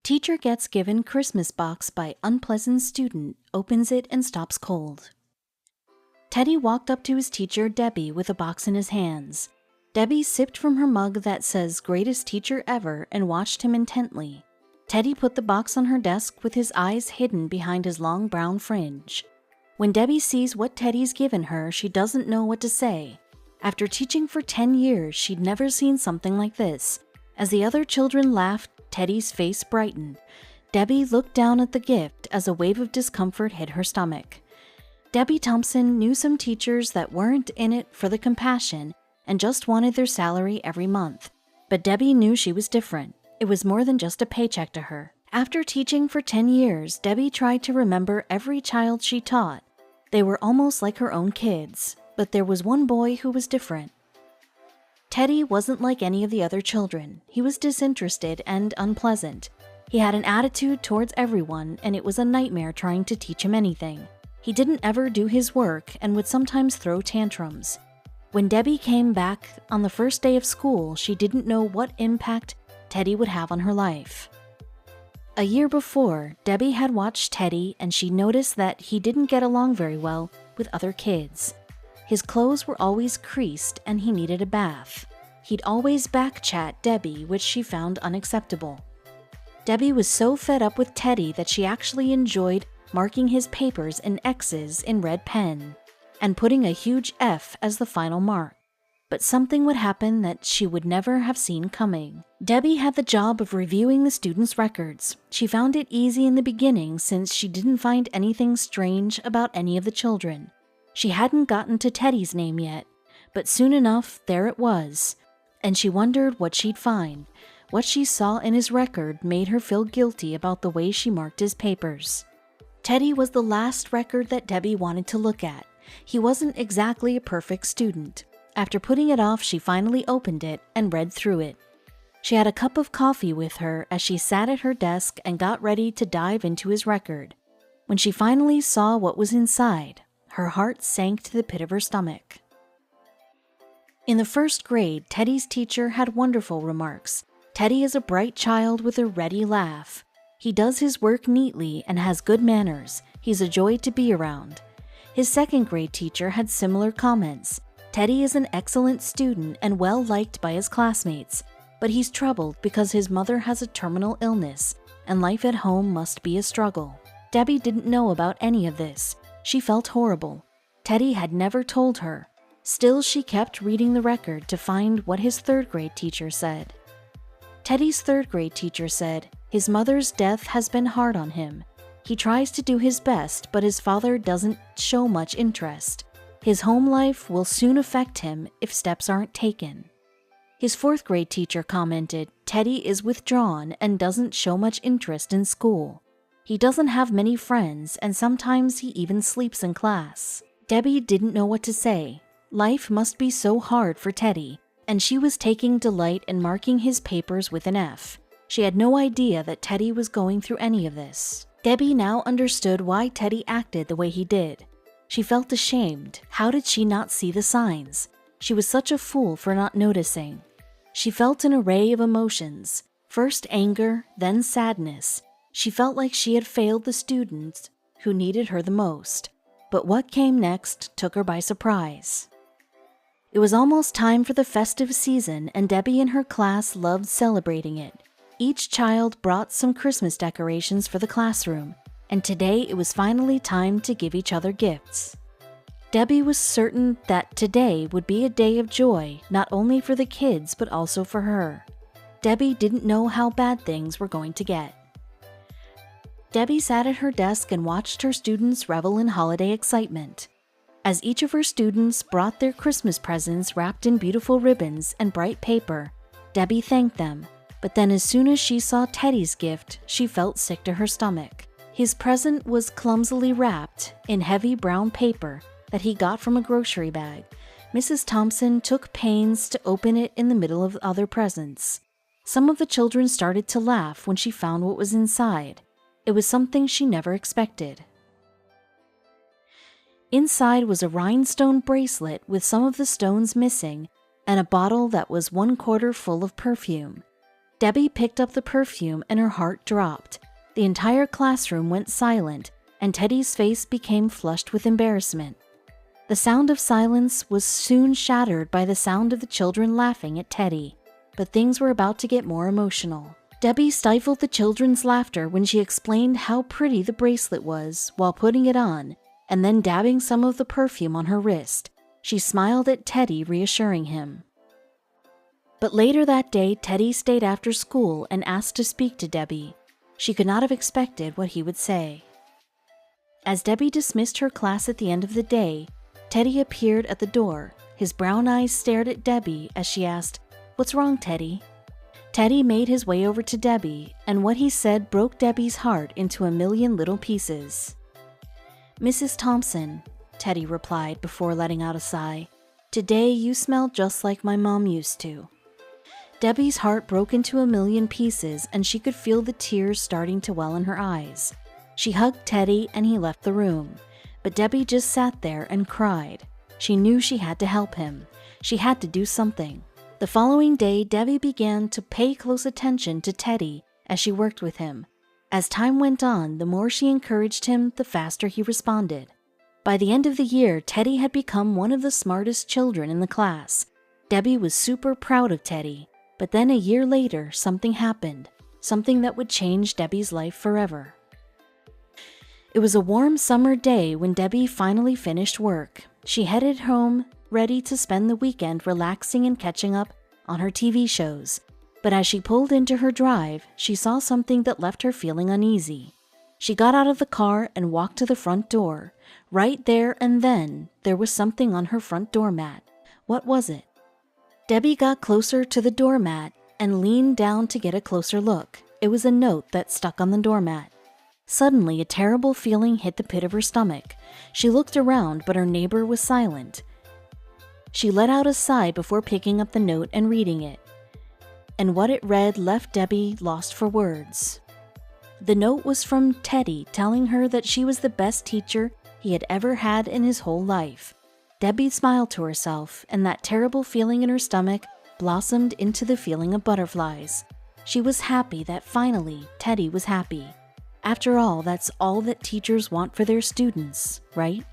Teacher gets given Christmas box by unpleasant student, opens it and stops cold. Teddy walked up to his teacher, Debbie, with a box in his hands. Debbie sipped from her mug that says greatest teacher ever and watched him intently. Teddy put the box on her desk with his eyes hidden behind his long brown fringe. When Debbie sees what Teddy's given her, she doesn't know what to say. After teaching for 10 years, she'd never seen something like this. As the other children laughed, Teddy's face brightened. Debbie looked down at the gift as a wave of discomfort hit her stomach. Debbie Thompson knew some teachers that weren't in it for the compassion and just wanted their salary every month. But Debbie knew she was different. It was more than just a paycheck to her. After teaching for 10 years, Debbie tried to remember every child she taught. They were almost like her own kids, but there was one boy who was different. Teddy wasn't like any of the other children. He was disinterested and unpleasant. He had an attitude towards everyone, and it was a nightmare trying to teach him anything. He didn't ever do his work and would sometimes throw tantrums. When Debbie came back on the first day of school, she didn't know what impact Teddy would have on her life. A year before, Debbie had watched Teddy and she noticed that he didn't get along very well with other kids. His clothes were always creased and he needed a bath. He'd always backchat Debbie, which she found unacceptable. Debbie was so fed up with Teddy that she actually enjoyed marking his papers in X's in red pen and putting a huge F as the final mark. But something would happen that she would never have seen coming. Debbie had the job of reviewing the students' records. She found it easy in the beginning since she didn't find anything strange about any of the children. She hadn't gotten to Teddy's name yet, but soon enough there it was, and she wondered what she'd find. What she saw in his record made her feel guilty about the way she marked his papers. Teddy was the last record that Debbie wanted to look at. He wasn't exactly a perfect student. After putting it off, she finally opened it and read through it. She had a cup of coffee with her as she sat at her desk and got ready to dive into his record. When she finally saw what was inside, her heart sank to the pit of her stomach. In the first grade, Teddy's teacher had wonderful remarks. Teddy is a bright child with a ready laugh. He does his work neatly and has good manners. He's a joy to be around. His second grade teacher had similar comments. Teddy is an excellent student and well liked by his classmates, but he's troubled because his mother has a terminal illness and life at home must be a struggle. Debbie didn't know about any of this. She felt horrible. Teddy had never told her. Still, she kept reading the record to find what his third grade teacher said. Teddy's third grade teacher said, his mother's death has been hard on him. He tries to do his best, but his father doesn't show much interest. His home life will soon affect him if steps aren't taken. His fourth grade teacher commented, Teddy is withdrawn and doesn't show much interest in school. He doesn't have many friends and sometimes he even sleeps in class. Debbie didn't know what to say. Life must be so hard for Teddy, and she was taking delight in marking his papers with an F. She had no idea that Teddy was going through any of this. Debbie now understood why Teddy acted the way he did. She felt ashamed. How did she not see the signs? She was such a fool for not noticing. She felt an array of emotions. First anger, then sadness. She felt like she had failed the students who needed her the most. But what came next took her by surprise. It was almost time for the festive season, and Debbie and her class loved celebrating it. Each child brought some Christmas decorations for the classroom, and today it was finally time to give each other gifts. Debbie was certain that today would be a day of joy, not only for the kids but also for her. Debbie didn't know how bad things were going to get. Debbie sat at her desk and watched her students revel in holiday excitement. As each of her students brought their Christmas presents wrapped in beautiful ribbons and bright paper, Debbie thanked them. But then as soon as she saw Teddy's gift, she felt sick to her stomach. His present was clumsily wrapped in heavy brown paper that he got from a grocery bag. Mrs. Thompson took pains to open it in the middle of other presents. Some of the children started to laugh when she found what was inside. It was something she never expected. Inside was a rhinestone bracelet with some of the stones missing and a bottle that was 1/4 full of perfume. Debbie picked up the perfume and her heart dropped. The entire classroom went silent, and Teddy's face became flushed with embarrassment. The sound of silence was soon shattered by the sound of the children laughing at Teddy, but things were about to get more emotional. Debbie stifled the children's laughter when she explained how pretty the bracelet was while putting it on, and then dabbing some of the perfume on her wrist. She smiled at Teddy, reassuring him. But later that day, Teddy stayed after school and asked to speak to Debbie. She could not have expected what he would say. As Debbie dismissed her class at the end of the day, Teddy appeared at the door. His brown eyes stared at Debbie as she asked, "What's wrong, Teddy?" Teddy made his way over to Debbie, and what he said broke Debbie's heart into a million little pieces. "Mrs. Thompson," Teddy replied before letting out a sigh, "today you smell just like my mom used to." Debbie's heart broke into a million pieces, and she could feel the tears starting to well in her eyes. She hugged Teddy and he left the room, but Debbie just sat there and cried. She knew she had to help him. She had to do something. The following day, Debbie began to pay close attention to Teddy as she worked with him. As time went on, the more she encouraged him, the faster he responded. By the end of the year, Teddy had become one of the smartest children in the class. Debbie was super proud of Teddy. But then a year later, something happened, something that would change Debbie's life forever. It was a warm summer day when Debbie finally finished work. She headed home, ready to spend the weekend relaxing and catching up on her TV shows. But as she pulled into her drive, she saw something that left her feeling uneasy. She got out of the car and walked to the front door. Right there and then, there was something on her front doormat. What was it? Debbie got closer to the doormat and leaned down to get a closer look. It was a note that stuck on the doormat. Suddenly, a terrible feeling hit the pit of her stomach. She looked around, but her neighbor was silent. She let out a sigh before picking up the note and reading it. And what it read left Debbie lost for words. The note was from Teddy, telling her that she was the best teacher he had ever had in his whole life. Debbie smiled to herself, and that terrible feeling in her stomach blossomed into the feeling of butterflies. She was happy that finally Teddy was happy. After all, that's all that teachers want for their students, right?